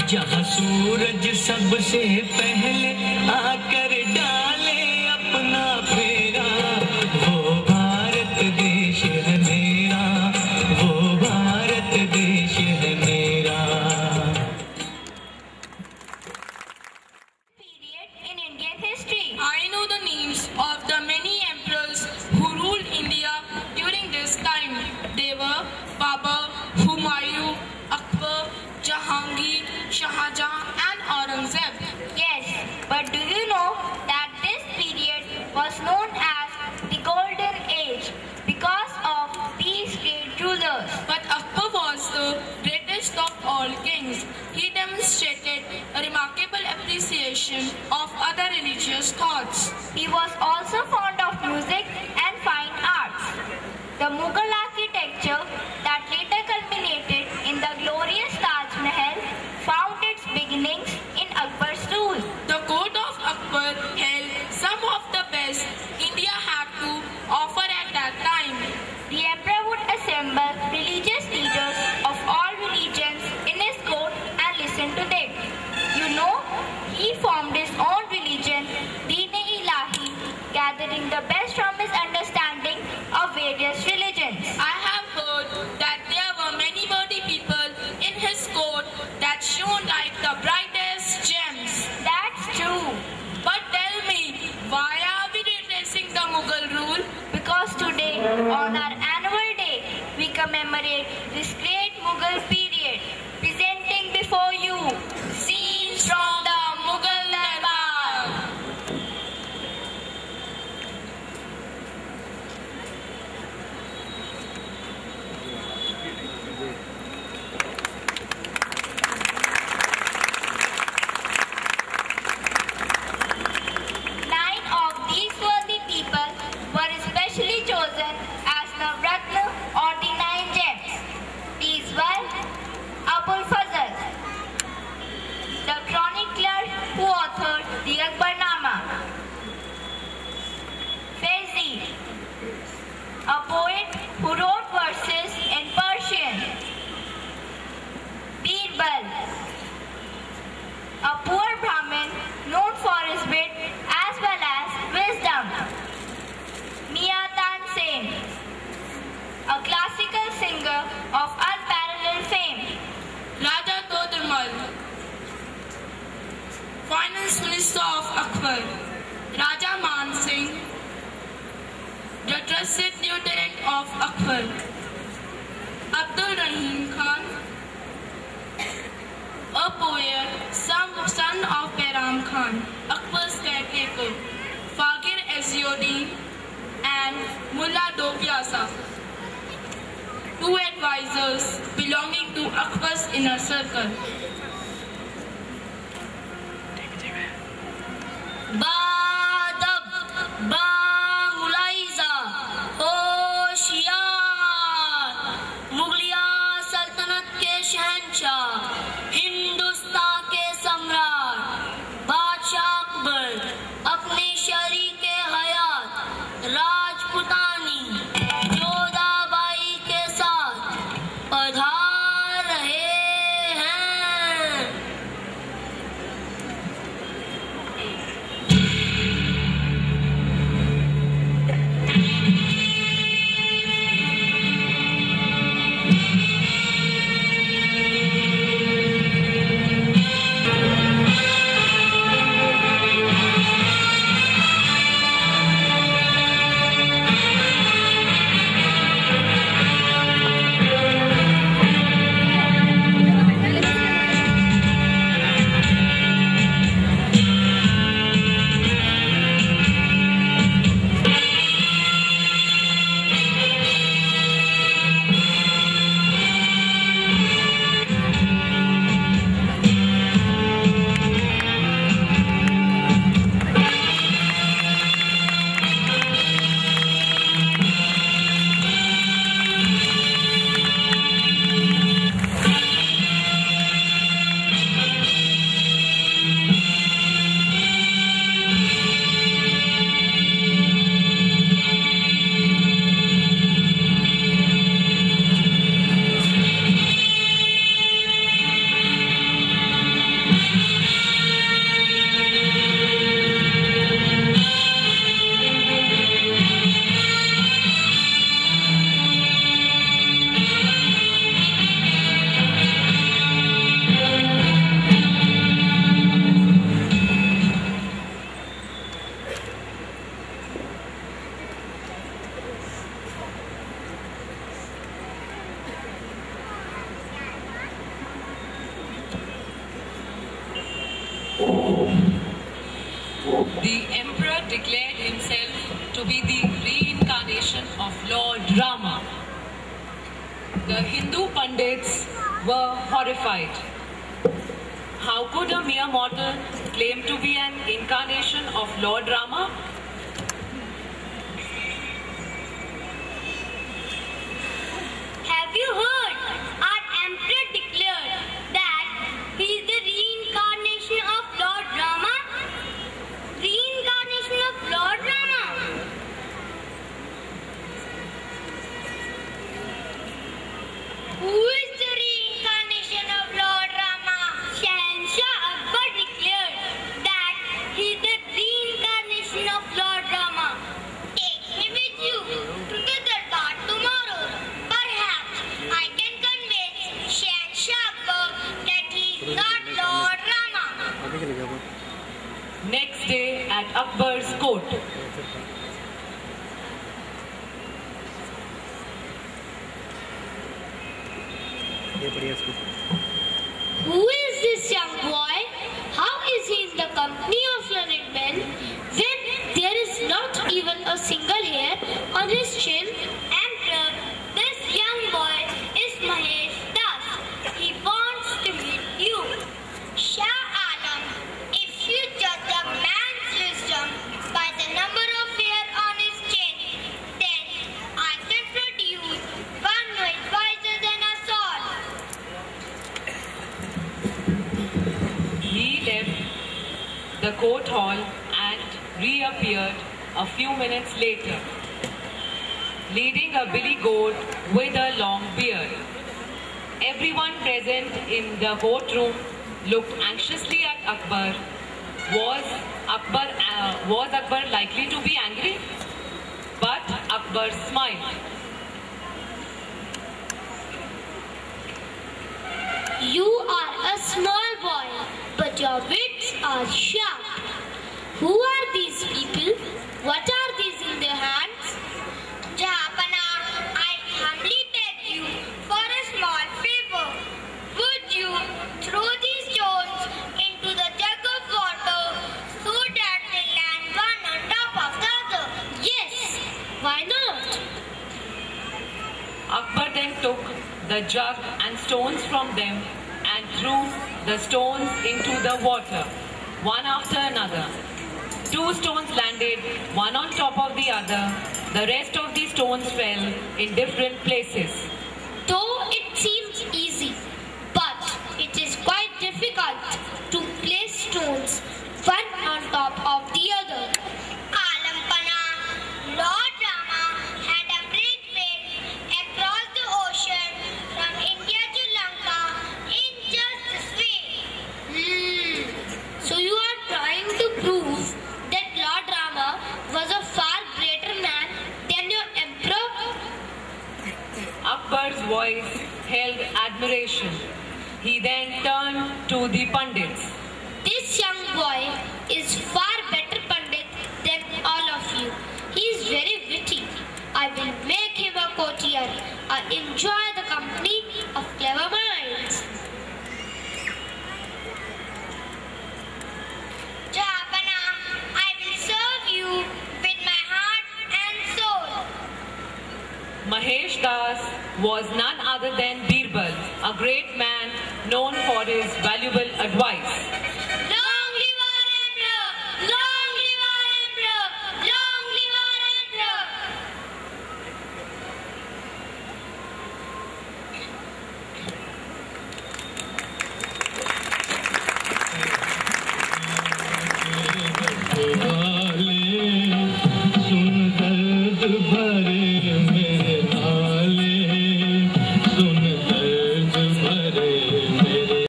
जहाँ सूरज सबसे पहले आकर डाले अपना फेरा, वो भारत देश है मेरा, वो भारत देश है मेरा। Period in Indian history. I know the names of the many emperors who ruled India during this time. They were Babur, Humayun, Akbar, Jahangir, Shahjahan and Aurangzeb. Yes, but do you know that this period was known as the Golden Age because of these great rulers? But Akbar was the greatest of all kings. He demonstrated a remarkable appreciation of other religious thoughts. He was also fond of music and fine arts. The Mughal architecture that later culminated in the glorious Taj Mahal found its beginnings in Akbar's rule. The court of Akbar held some of the best India had to offer at that time. The emperor would assemble religious leaders of all religions in his court and listen to them. You know, he formed his own religion, Deen-e-Ilahi, gathering the best from his understanding of various religions. I have heard that there were many worthy people in his court that shone like the brightest gems. That's true, But tell me, why are we retracing the Mughal rule? because today, on our annual day, we commemorate this great Mughal period, presenting before you scenes from the Mughal Darbar. Nine of these worthy people were especially chosen as Navratna or the 9 gems. These were Abul Fazl, the chronicler who authored the Akbarnama; Faizi, a poet who wrote verses in Persian; Birbal, a poor Brahmin known for his wit as well as wisdom; Mia Tansen, a classical singer of unparalleled fame; Raja Todarmal, Finance Minister of Akbar; Raja Man Singh, the trusted lieutenant of Akbar; Abdul Rahim Khan, a poet, son of Behram Khan, Akbar's caretaker; Fagir Ezziuddin and Mullah Do Pyasa, 2 advisors belonging to Akbar's inner circle. बादब बामुलाइजा होशियार मुगलिया सल्तनत के शहंशाह हिंदुस्तान के सम्राट बादशाह अकबर अपनी शरीके हयात राजपुतानी जोधाबाई के साथ पधार रहे हैं। The emperor declared himself to be the reincarnation of Lord Rama. The Hindu Pandits were horrified. How could a mere mortal claim to be an incarnation of Lord Rama? Have you heard? Our emperor declared that he is the reincarnation of Lord Rama. Reincarnation of Lord Rama. Who is the reincarnation of Lord Rama? Shahanshah Akbar declared that he is the reincarnation of Lord Rama. Take me with you to the darbar tomorrow. Perhaps I can convince Shahanshah Akbar that he is not Lord Rama. Next day at Akbar's court. Who is this young boy? How is he in the company of learned men when there is not even a single hair on his chin? Emperor, this young boy is Mahesh Das. He wants to meet you. Shah Alam, if you judge a man's wisdom by the number of hair on his chin, then I can produce one who is wiser than us all. He left the court hall and reappeared a few minutes later, leading a billy goat with a long beard. Everyone present in the courtroom looked anxiously at Akbar. Was Akbar likely to be angry? But Akbar smiled. You are a small boy, but your wits are sharp. Who are these people? What are these in their hands? Jahapana, I humbly beg you for a small favor. Would you throw these stones into the jug of water so that they land one on top of the other? Yes, why not? Akbar then took the jug and stones from them and threw the stones into the water, one after another. 2 stones landed, one on top of the other. The rest of the stones fell in different places. Though it seems easy, but it is quite difficult to place stones one on top of the other. Alampana, Lord Rama had a great way across the ocean from India to Lanka in just this way. So you are trying to prove that Lord Rama was a far greater man than your emperor? Akbar's voice held admiration. He then turned to the Pandits. This young boy is far better Pandit than all of you. He is very witty. I will make him a courtier. I enjoy the company of clever minds. Jahapana, I will serve you with my heart and soul. Mahesh Das was none other than Birbal, a great man known for his valuable advice.